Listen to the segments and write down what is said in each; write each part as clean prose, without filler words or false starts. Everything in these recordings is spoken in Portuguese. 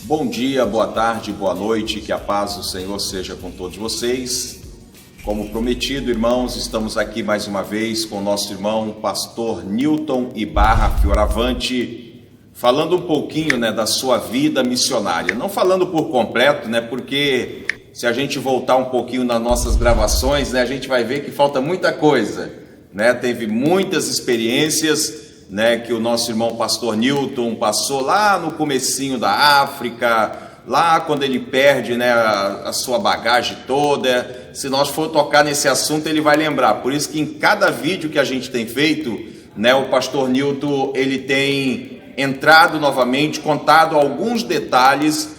Bom dia, boa tarde, boa noite, que a paz do Senhor seja com todos vocês. Como prometido, irmãos, estamos aqui mais uma vez com o nosso irmão pastor Newton Ibarra Fioravante, falando um pouquinho, da sua vida missionária. Não falando por completo, porque se a gente voltar um pouquinho nas nossas gravações, a gente vai ver que falta muita coisa, Teve muitas experiências, que o nosso irmão pastor Newton passou lá no comecinho da África, lá quando ele perde, a sua bagagem toda. Se nós for tocar nesse assunto, ele vai lembrar. Por isso que em cada vídeo que a gente tem feito, o pastor Newton, ele tem entrado novamente, contado alguns detalhes,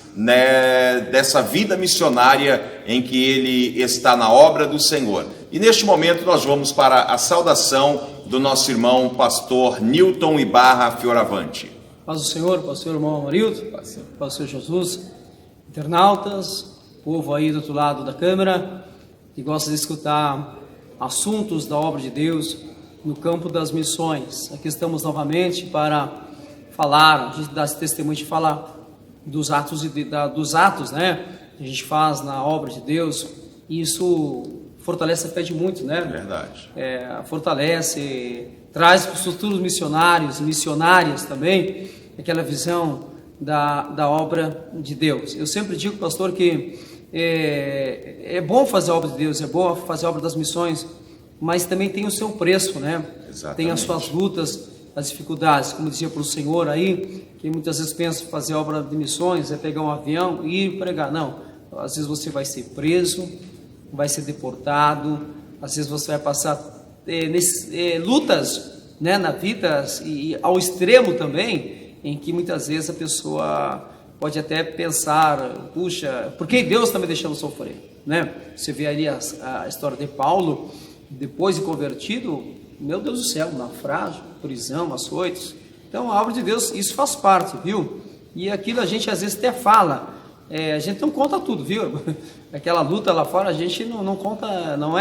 dessa vida missionária em que ele está na obra do Senhor. E neste momento nós vamos para a saudação do nosso irmão pastor Newton Ibarra Fioravante. Paz do Senhor, pastor irmão Amarildo, pastor Jesus, internautas, povo aí do outro lado da câmera, que gosta de escutar assuntos da obra de Deus no campo das missões. Aqui estamos novamente para falar, a gente dá esse testemunho de falar dos atos, que a gente faz na obra de Deus, e isso fortalece a fé de muitos, Verdade. Fortalece, traz para os futuros missionários e missionárias também aquela visão da obra de Deus. Eu sempre digo, pastor, que é bom fazer a obra de Deus, é bom fazer a obra das missões, mas também tem o seu preço, Exatamente. Tem as suas lutas, as dificuldades, como dizia para o Senhor aí, que muitas vezes pensa fazer a obra de missões, é pegar um avião e ir pregar. Não, às vezes você vai ser preso, vai ser deportado, às vezes você vai passar lutas, na vida, e ao extremo também, em que muitas vezes a pessoa pode até pensar, puxa, por que Deus está me deixando sofrer, Você vê ali a história de Paulo, depois de convertido, meu Deus do céu, naufrágio, prisão, açoites. Então a obra de Deus, isso faz parte, viu? E aquilo a gente às vezes até fala, a gente não conta tudo, viu? Aquela luta lá fora a gente não conta, não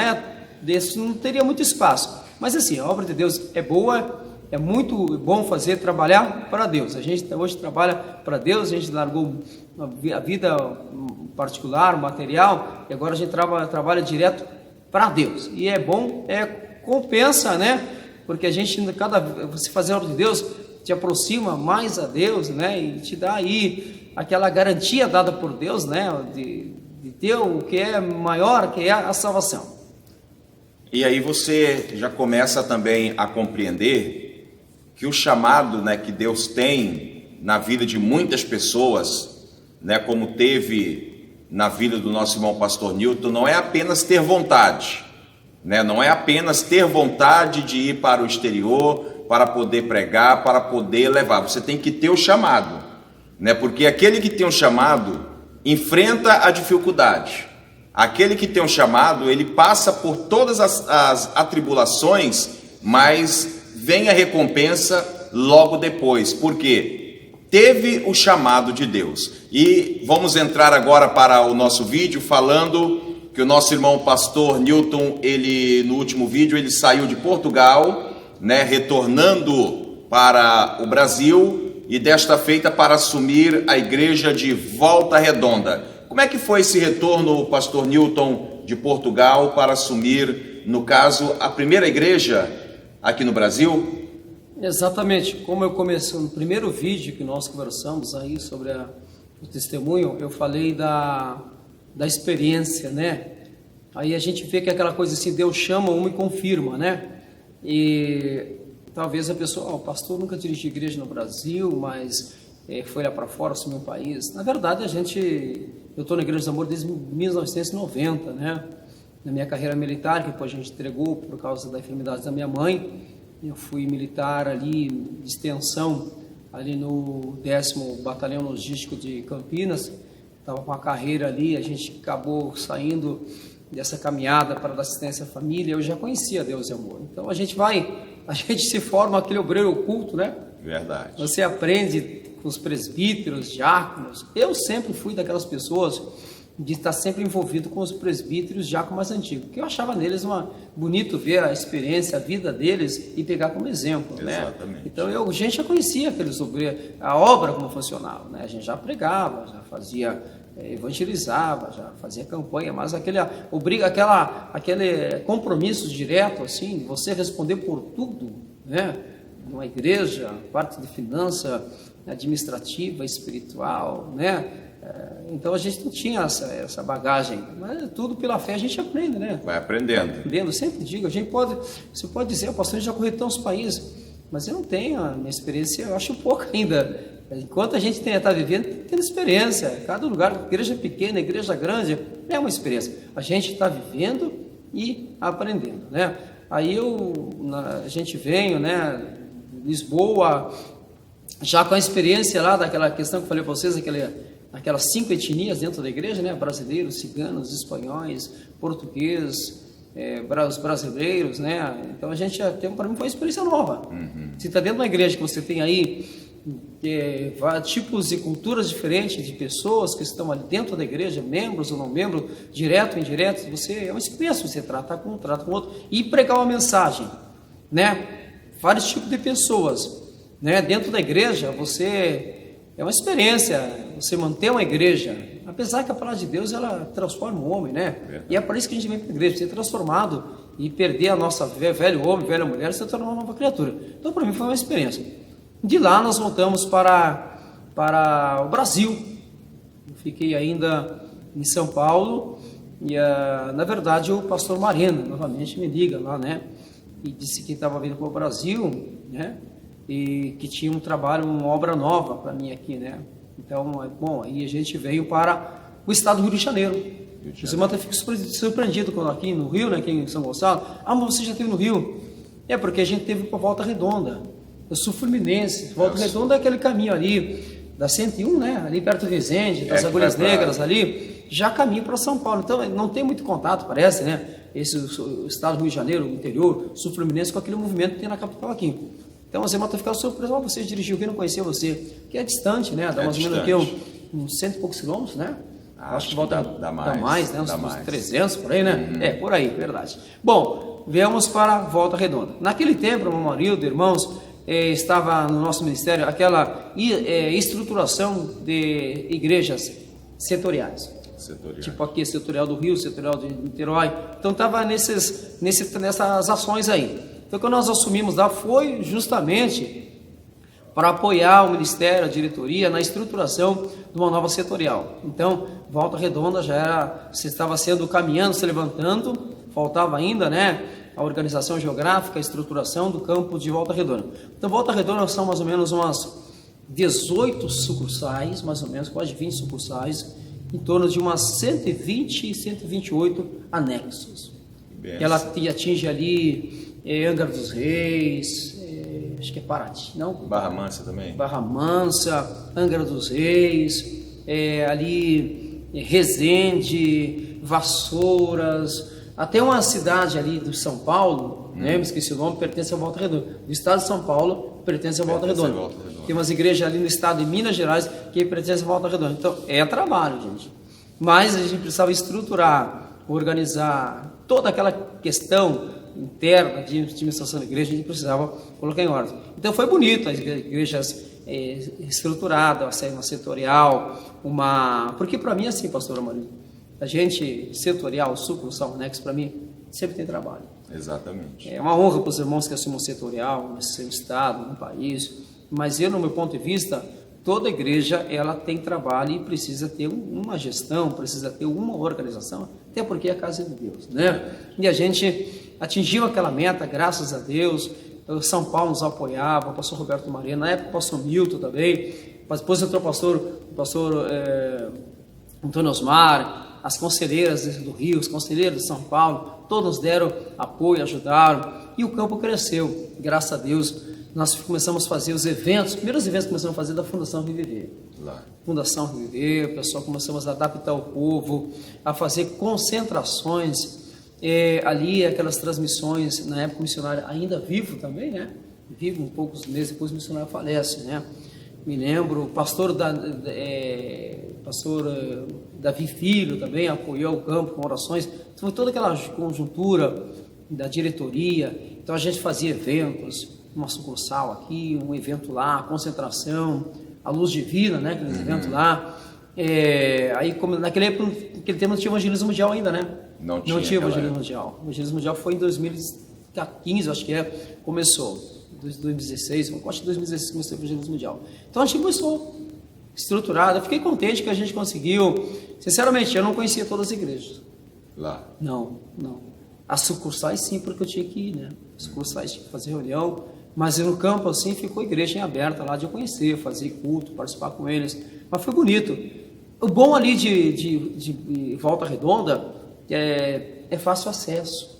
teria muito espaço. Mas assim, a obra de Deus é boa, é muito bom trabalhar para Deus. A gente hoje trabalha para Deus, a gente largou a vida particular, material, e agora a gente trabalha direto para Deus. E é bom, compensa, Porque a gente, você fazer a obra de Deus, te aproxima mais a Deus, e te dá aí aquela garantia dada por Deus, de ter o que é maior, que é a salvação. E aí você já começa também a compreender que o chamado, que Deus tem na vida de muitas pessoas, como teve na vida do nosso irmão pastor Newton, não é apenas ter vontade, não é apenas ter vontade de ir para o exterior, para poder pregar, para poder levar. Você tem que ter o chamado, Porque aquele que tem um chamado enfrenta a dificuldade. Aquele que tem um chamado, ele passa por todas as atribulações, mas vem a recompensa logo depois. Por quê? Teve o chamado de Deus. E vamos entrar agora para o nosso vídeo falando que o nosso irmão pastor Newton, no último vídeo, ele saiu de Portugal, retornando para o Brasil, e desta feita para assumir a igreja de Volta Redonda. Como é que foi esse retorno, pastor Newton, de Portugal, para assumir, no caso, a primeira igreja aqui no Brasil? Exatamente, como eu comecei no primeiro vídeo que nós conversamos aí sobre o testemunho, eu falei da experiência, Aí a gente vê que é aquela coisa assim, Deus chama um e confirma, E talvez a pessoa, o pastor nunca dirigiu igreja no Brasil, mas foi lá para fora, assumiu um país. Na verdade, eu estou na Igreja do Amor desde 1990, Na minha carreira militar, que depois a gente entregou por causa da enfermidade da minha mãe, eu fui militar ali, de extensão, ali no 10º Batalhão Logístico de Campinas, estava com a carreira ali, a gente acabou saindo dessa caminhada para a assistência à família. Eu já conhecia Deus e Amor, então a gente se forma aquele obreiro oculto, Verdade. Você aprende com os presbíteros, diáconos. Eu sempre fui daquelas pessoas de estar sempre envolvido com os presbíteros já com mais antigos, porque eu achava neles bonito ver a experiência, a vida deles e pegar como exemplo, Exatamente. né? Então a gente já conhecia aqueles obreiros, a obra como funcionava, né? A gente já pregava, já fazia, evangelizava, já fazia campanha, mas aquele compromisso direto, assim, de você responder por tudo, né? Numa igreja, parte de finança administrativa, espiritual, né? Então a gente não tinha essa bagagem, mas tudo pela fé a gente aprende, né? Vai aprendendo. Eu sempre digo, você pode dizer, pastor, já corri tantos países, mas eu não tenho, a minha experiência eu acho pouco ainda. Enquanto a gente está vivendo, tendo experiência. Cada lugar, igreja pequena, igreja grande, é uma experiência. A gente está vivendo e aprendendo, né? Aí a gente veio, né? Lisboa, já com a experiência lá daquela questão que eu falei para vocês, aquelas 5 etnias dentro da igreja, né? Brasileiros, ciganos, espanhóis, portugueses, os brasileiros, né? Então a gente para mim foi uma experiência nova. Se está dentro de uma igreja que você tem aí tipos e culturas diferentes de pessoas que estão ali dentro da igreja, membros ou não membros, direto ou indireto, é uma experiência, você trata com um, trata com outro, e pregar uma mensagem, né? Vários tipos de pessoas, né? Dentro da igreja, é uma experiência, você manter uma igreja, apesar que a palavra de Deus, ela transforma o homem, né? E é para isso que a gente vem para a igreja, ser transformado e perder a nossa velho homem, velha mulher, e se tornar uma nova criatura. Então, para mim, foi uma experiência. De lá, nós voltamos para o Brasil. Eu fiquei ainda em São Paulo e, na verdade, o pastor Marino, novamente, me liga lá, né? E disse que estava vindo para o Brasil, né? E que tinha um trabalho, uma obra nova para mim aqui, né? Então, bom, aí a gente veio para o estado do Rio de Janeiro. Os irmãos até ficam surpreendidos quando aqui no Rio, né? Aqui em São Gonçalo. Ah, mas você já esteve no Rio? É porque a gente teve para Volta Redonda. Eu sou fluminense. Volta Redonda é aquele caminho ali da 101, né? Ali perto do Resende, das Agulhas Negras ali. Já caminho para São Paulo. Então, não tem muito contato, parece, né? O estado do Rio de Janeiro, o interior, sul fluminense, com aquele movimento que tem na capital aqui. Então, os irmãos ficaram surpresos. Oh, você dirigiu aqui, não conhecia você. Que é distante, né? Dá mais ou menos aqui uns 100 e poucos quilômetros, né? Acho que volta dá mais, né? Uns 300 por aí, né? Por aí, verdade. Bom, viemos para Volta Redonda. Naquele tempo, o irmão Marildo, irmãos, estava no nosso ministério aquela estruturação de igrejas setoriais. Tipo aqui, setorial do Rio, setorial de Niterói. Então, estava nessas ações aí. Então, quando nós assumimos lá, foi justamente para apoiar o ministério, a diretoria, na estruturação de uma nova setorial. Então, Volta Redonda se estava caminhando, se levantando, faltava ainda, né? A organização geográfica, a estruturação do campo de Volta Redonda. Então, Volta Redonda são mais ou menos umas 18 sucursais, mais ou menos, quase 20 sucursais, em torno de umas 120 e 128 anexos. Ela atinge ali Angra dos Reis, acho que é Paraty, não? Barra Mansa também? Barra Mansa, Angra dos Reis, ali Resende, Vassouras, até uma cidade ali do São Paulo, né, me esqueci o nome, pertence a Volta Redonda. Do estado de São Paulo, pertence a Volta Redonda. Tem umas igrejas ali no estado de Minas Gerais que pertencem a Volta Redonda. Então, é trabalho, gente. Mas a gente precisava estruturar, organizar toda aquela questão interna de administração da igreja, a gente precisava colocar em ordem. Então, foi bonito, as igrejas estruturadas, uma setorial, Porque para mim, assim, pastor Amarildo, a gente, setorial, sucursal, anexo, para mim, sempre tem trabalho. Exatamente. É uma honra para os irmãos que assumam setorial, no seu estado, no país, mas eu, no meu ponto de vista, toda igreja, ela tem trabalho e precisa ter uma gestão, precisa ter uma organização, até porque é a casa de Deus, né? E a gente atingiu aquela meta, graças a Deus. O São Paulo nos apoiava, o pastor Roberto Marino, na época o pastor Milton também, depois entrou o pastor Antônio Osmar, as conselheiras do Rio, os conselheiros de São Paulo, todos deram apoio, ajudaram, e o campo cresceu, graças a Deus. Nós começamos a fazer os primeiros eventos que começamos a fazer da Fundação Reviver. Fundação Reviver, o pessoal começamos a adaptar o povo, a fazer concentrações, ali aquelas transmissões, na época o missionário ainda vivo também, né? Vivo um poucos meses depois o missionário falece, né? me lembro, o pastor Davi Filho também apoiou o campo com orações. Foi toda aquela conjuntura da diretoria. Então a gente fazia eventos, uma sucursal aqui, um evento lá, concentração, a Luz Divina, né, aquele evento lá. Aí, como naquele tempo não tinha evangelismo mundial ainda, né? Não tinha evangelismo mundial. O evangelismo mundial foi em 2015, acho que começou. 2016, eu acho que 2016 começou o evangelismo mundial. Então a gente começou estruturado. Eu fiquei contente que a gente conseguiu. Sinceramente, eu não conhecia todas as igrejas. Lá? Não. As sucursais sim, porque eu tinha que ir, né? As sucursais tinha que fazer reunião. Mas no campo, assim, ficou igreja em aberta lá de eu conhecer, fazer culto, participar com eles. Mas foi bonito. O bom ali de Volta Redonda é fácil acesso.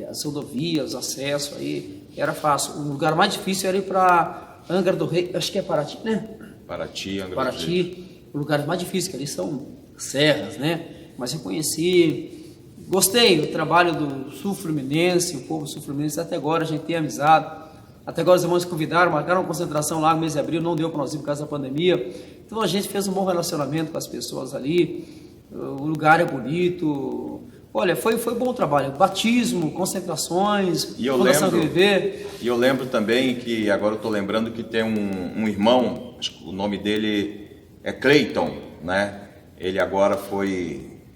As rodovias, acesso aí, era fácil. O lugar mais difícil era ir para Angra do Rei, acho que é Paraty, né? Angra do Rei. O lugar mais difícil, que ali são serras, né? Mas eu conheci, gostei do trabalho do Sul Fluminense, o povo Sul Fluminense, até agora a gente tem amizade. Até agora os irmãos convidaram, marcaram uma concentração lá no mês de abril, não deu para nós ir por causa da pandemia. Então a gente fez um bom relacionamento com as pessoas ali, o lugar é bonito. Olha, foi bom o trabalho, batismo, concentrações, Fundação Viver. E eu lembro também que, agora eu estou lembrando que tem um irmão, acho que o nome dele é Cleiton, né? Ele agora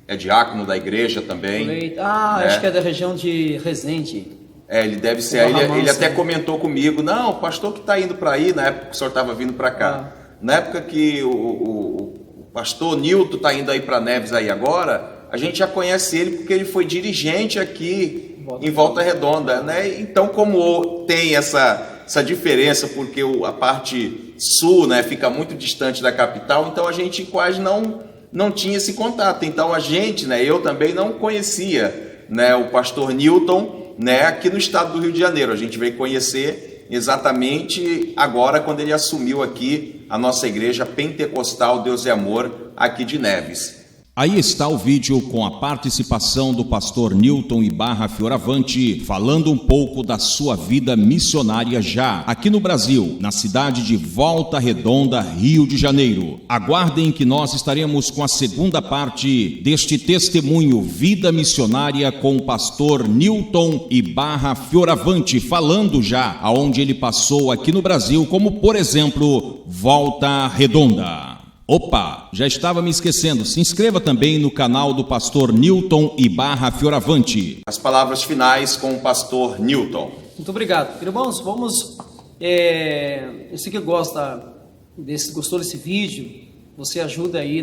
é diácono da igreja também. Né? Acho que é da região de Resende. Ele deve ser, ele até comentou comigo, não, o pastor que está indo para aí, na época que o senhor estava vindo para cá, na época que o pastor Nilton está indo aí para Neves aí agora, a gente já conhece ele porque ele foi dirigente aqui em Volta Redonda, né? Então, como tem essa diferença, porque a parte sul, né, fica muito distante da capital, então a gente quase não tinha esse contato. Então a gente, né, eu também não conhecia, né, o pastor Nilton, né, aqui no estado do Rio de Janeiro. A gente veio conhecer exatamente agora, quando ele assumiu aqui a nossa igreja pentecostal Deus é Amor, aqui de Neves. Aí está o vídeo com a participação do pastor Nilton Ibarra Fioravante, falando um pouco da sua vida missionária já aqui no Brasil, na cidade de Volta Redonda, Rio de Janeiro. Aguardem que nós estaremos com a segunda parte deste testemunho Vida Missionária com o pastor Nilton Ibarra Fioravante, falando já aonde ele passou aqui no Brasil, como por exemplo, Volta Redonda. Opa, já estava me esquecendo, se inscreva também no canal do pastor Nilton Ibarra Fioravante. As palavras finais com o pastor Nilton. Muito obrigado. Irmãos, vamos, você que gostou desse vídeo, você ajuda aí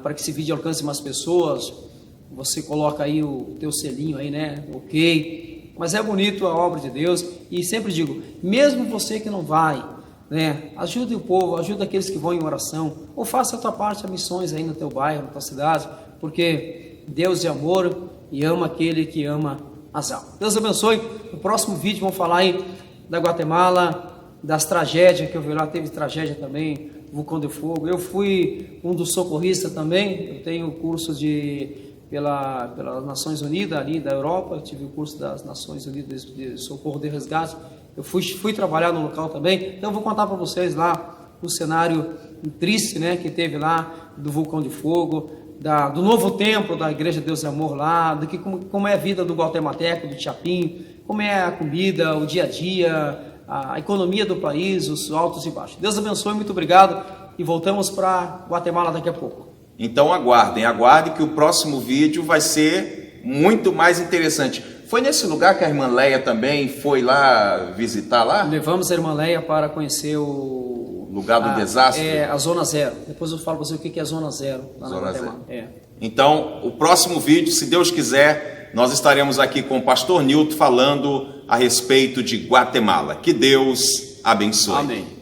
para que esse vídeo alcance mais pessoas, você coloca aí o teu selinho aí, né, ok, mas é bonito a obra de Deus, e sempre digo, mesmo você que não vai, né? Ajude o povo, ajude aqueles que vão em oração, ou faça a tua parte, a missões aí no teu bairro, na tua cidade, porque Deus é amor e ama aquele que ama as almas. Deus abençoe. No próximo vídeo vamos falar aí da Guatemala, das tragédias que eu vi lá, teve tragédia também, vulcão de fogo. Eu fui um dos socorristas também, eu tenho curso pelas Nações Unidas ali da Europa, eu tive o curso das Nações Unidas de Socorro de Resgate. Eu fui trabalhar no local também, então eu vou contar para vocês lá o cenário triste, né, que teve lá do vulcão de fogo, do novo templo da Igreja Deus é Amor lá, como é a vida do guatemalteco, do Chapim, como é a comida, o dia a dia, a economia do país, os altos e baixos. Deus abençoe, muito obrigado e voltamos para Guatemala daqui a pouco. Então aguardem que o próximo vídeo vai ser muito mais interessante. Foi nesse lugar que a irmã Leia também foi lá visitar lá? Levamos a irmã Leia para conhecer o lugar do desastre? A Zona Zero. Depois eu falo para você o que é a Zona Zero. Lá Zona Zero. Então, o próximo vídeo, se Deus quiser, nós estaremos aqui com o pastor Nilton falando a respeito de Guatemala. Que Deus abençoe. Amém.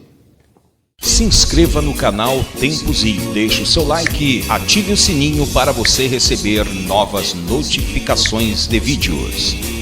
Se inscreva no canal Tempos e deixe o seu like, ative o sininho para você receber novas notificações de vídeos.